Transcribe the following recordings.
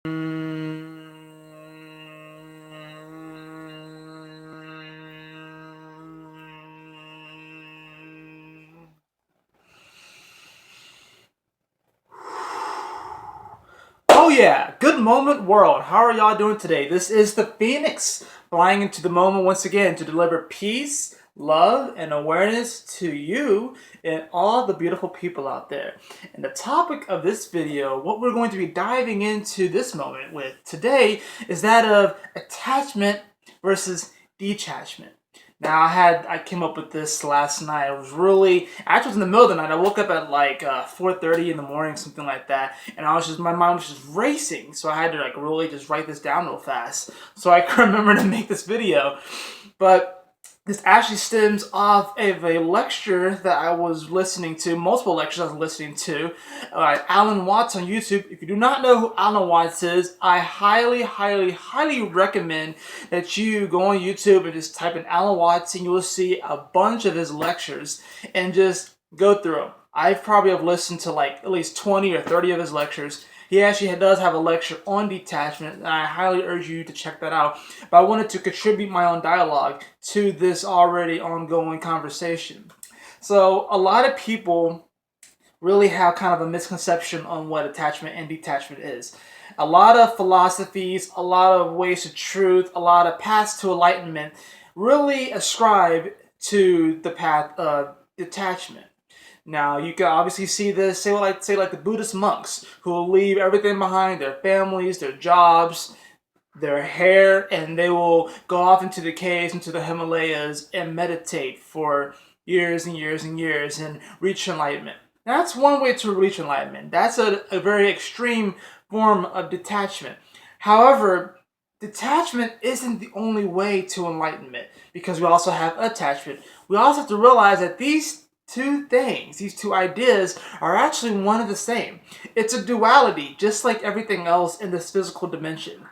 Oh yeah, good moment world. How are y'all doing today? This is the Phoenix flying into the moment once again to deliver peace, love, and awareness to you and all the beautiful people out there. And the topic of this video, what we're going to be diving into this moment with today is that of attachment versus detachment. Now I came up with this last night. I was actually it was in the middle of the night. I woke up at like 4:30 in the morning, something like that, and my mind was just racing. So I had to like really just write this down real fast so I could remember to make this video. But this actually stems off of a lecture that I was listening to, multiple lectures I was listening to, Alan Watts on YouTube. If you do not know who Alan Watts is, I highly, highly, highly recommend that you go on YouTube and just type in Alan Watts and you will see a bunch of his lectures and just go through them. I probably have listened to like at least 20 or 30 of his lectures. He actually does have a lecture on detachment, and I highly urge you to check that out. But I wanted to contribute my own dialogue to this already ongoing conversation. So a lot of people really have kind of a misconception on what attachment and detachment is. A lot of philosophies, a lot of ways to truth, a lot of paths to enlightenment really ascribe to the path of detachment. Now you can obviously see this, say like the Buddhist monks who will leave everything behind, their families, their jobs, their hair, and they will go off into the caves, into the Himalayas, and meditate for years and years and years and reach enlightenment. That's one way to reach enlightenment. That's a very extreme form of detachment. However, detachment isn't the only way to enlightenment because we also have attachment. We also have to realize that these two things, these two ideas, are actually one and the same. It's a duality, just like everything else in this physical dimension.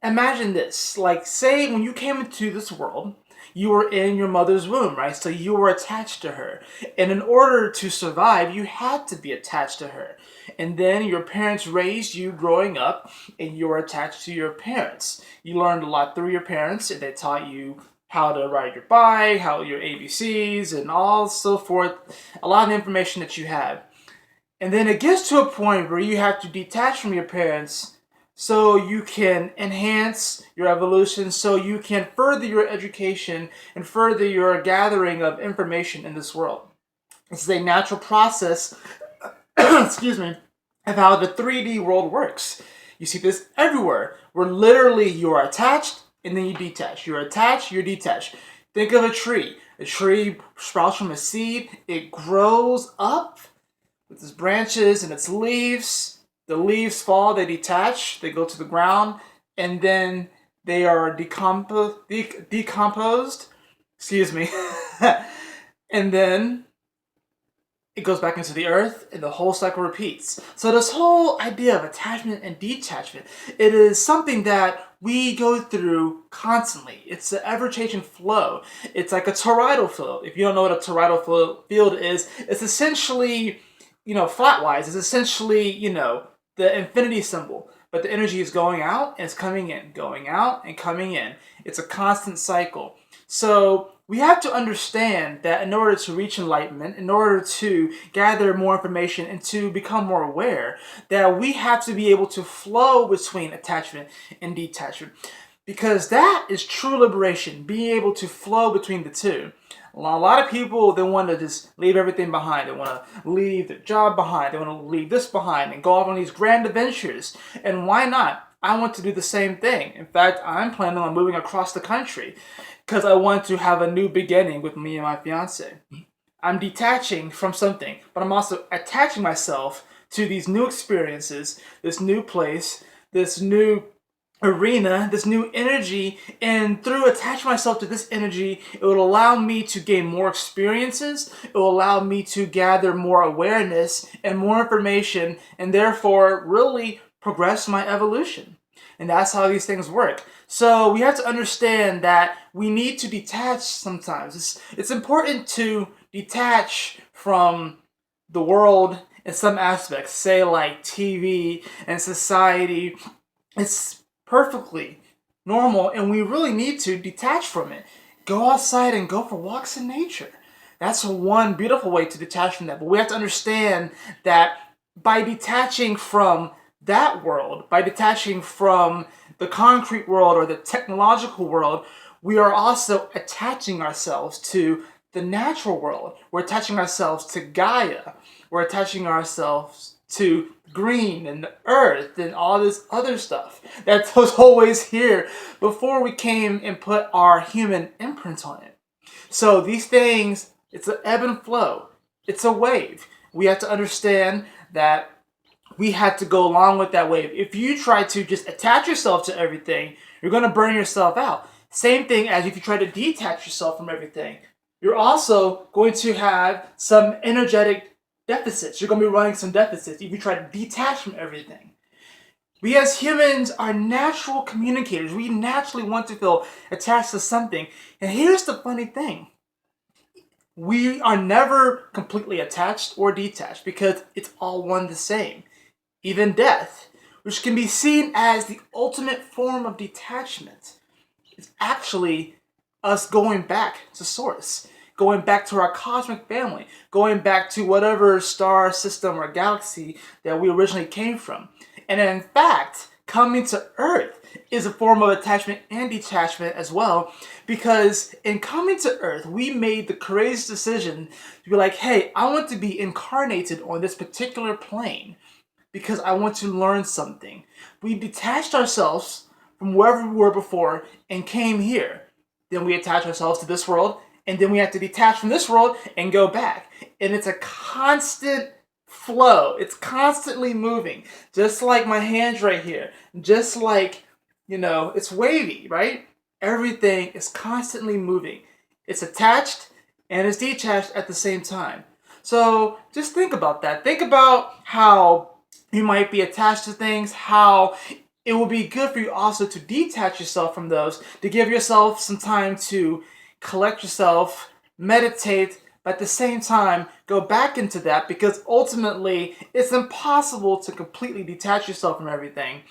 Imagine this, like say when you came into this world, you were in your mother's womb, right? So you were attached to her. And in order to survive, you had to be attached to her. And then your parents raised you growing up, and you were attached to your parents. You learned a lot through your parents, and they taught you how to ride your bike, how your ABCs, and all so forth. A lot of information that you have. And then it gets to a point where you have to detach from your parents so you can enhance your evolution, so you can further your education and further your gathering of information in this world. This is a natural process, excuse me, of how the 3D world works. You see this everywhere, where literally you are attached and then you detach. You're attached, you're detached. Think of a tree. A tree sprouts from a seed, it grows up with its branches and its leaves. The leaves fall, they detach, they go to the ground, and then they are decomposed. Excuse me. And then it goes back into the earth, and the whole cycle repeats. So this whole idea of attachment and detachment, it is something that we go through constantly. It's an ever-changing flow. It's like a toroidal field. If you don't know what a toroidal field is, it's essentially, flatwise. It's essentially, the infinity symbol. But the energy is going out and it's coming in, going out and coming in. It's a constant cycle. So we have to understand that in order to reach enlightenment, in order to gather more information and to become more aware, that we have to be able to flow between attachment and detachment. Because that is true liberation, being able to flow between the two. A lot of people, they want to just leave everything behind. They want to leave their job behind. They want to leave this behind and go off on these grand adventures. And why not? I want to do the same thing. In fact, I'm planning on moving across the country because I want to have a new beginning with me and my fiance. I'm detaching from something, but I'm also attaching myself to these new experiences, this new place, this new arena, this new energy, and through attaching myself to this energy, it will allow me to gain more experiences, it will allow me to gather more awareness and more information, and therefore really progress my evolution. And that's how these things work. So we have to understand that we need to detach sometimes. It's important to detach from the world in some aspects, say like TV and society. It's perfectly normal, and we really need to detach from it. Go outside and go for walks in nature. That's one beautiful way to detach from that. But we have to understand that by detaching from that world, by detaching from the concrete world or the technological world, we are also attaching ourselves to the natural world. We're attaching ourselves to Gaia. We're attaching ourselves to green and the earth and all this other stuff that was always here before we came and put our human imprint on it. So these things, it's an ebb and flow. It's a wave. We have to understand that we had to go along with that wave. If you try to just attach yourself to everything, you're going to burn yourself out. Same thing as if you try to detach yourself from everything. You're also going to have some energetic deficits. You're going to be running some deficits if you try to detach from everything. We as humans are natural communicators. We naturally want to feel attached to something. And here's the funny thing. We are never completely attached or detached because it's all one the same. Even death, which can be seen as the ultimate form of detachment, is actually us going back to source, going back to our cosmic family, going back to whatever star system or galaxy that we originally came from. And in fact, coming to Earth is a form of attachment and detachment as well, because in coming to Earth, we made the courageous decision to be like, hey, I want to be incarnated on this particular plane because I want to learn something. We detached ourselves from wherever we were before and came here. Then we attach ourselves to this world, and then we have to detach from this world and go back. And it's a constant flow. It's constantly moving. Just like my hands right here. Just like, it's wavy, right? Everything is constantly moving. It's attached and it's detached at the same time. So just think about that. Think about how you might be attached to things, how it will be good for you also to detach yourself from those, to give yourself some time to collect yourself, meditate, but at the same time, go back into that because ultimately it's impossible to completely detach yourself from everything.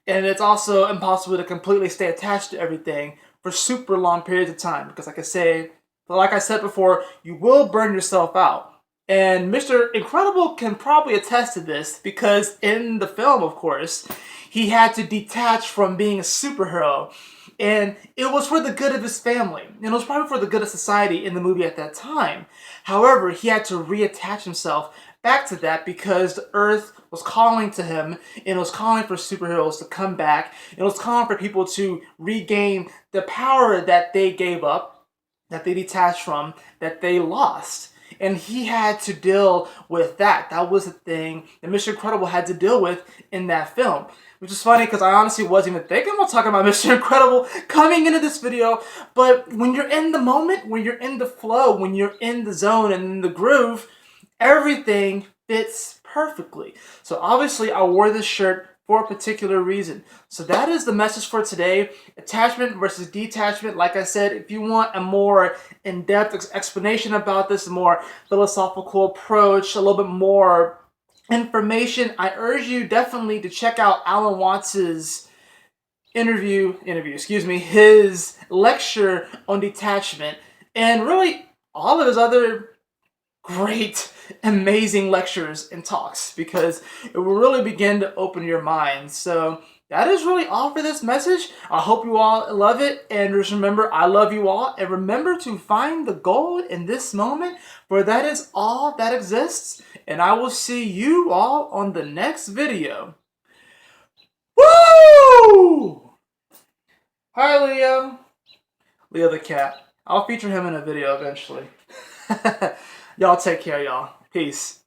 And it's also impossible to completely stay attached to everything for super long periods of time because like I said before, you will burn yourself out. And Mr. Incredible can probably attest to this because in the film, of course, he had to detach from being a superhero. And it was for the good of his family. And it was probably for the good of society in the movie at that time. However, he had to reattach himself back to that because the Earth was calling to him, and it was calling for superheroes to come back. It was calling for people to regain the power that they gave up, that they detached from, that they lost. And he had to deal with that. That was the thing that Mr. Incredible had to deal with in that film. Which is funny because I honestly wasn't even thinking about talking about Mr. Incredible coming into this video. But when you're in the moment, when you're in the flow, when you're in the zone and in the groove, everything fits perfectly. So obviously I wore this shirt for a particular reason. So that is the message for today. Attachment versus detachment. Like I said, if you want a more in-depth explanation about this, a more philosophical approach, a little bit more information, I urge you definitely to check out Alan Watts's his lecture on detachment, and really all of his other great, amazing lectures and talks because it will really begin to open your mind. So that is really all for this message. I hope you all love it, and just remember, I love you all, and remember to find the gold in this moment, for that is all that exists, and I will see you all on the next video. Woo! Hi, Leo. Leo the cat. I'll feature him in a video eventually. Y'all take care, y'all. Peace.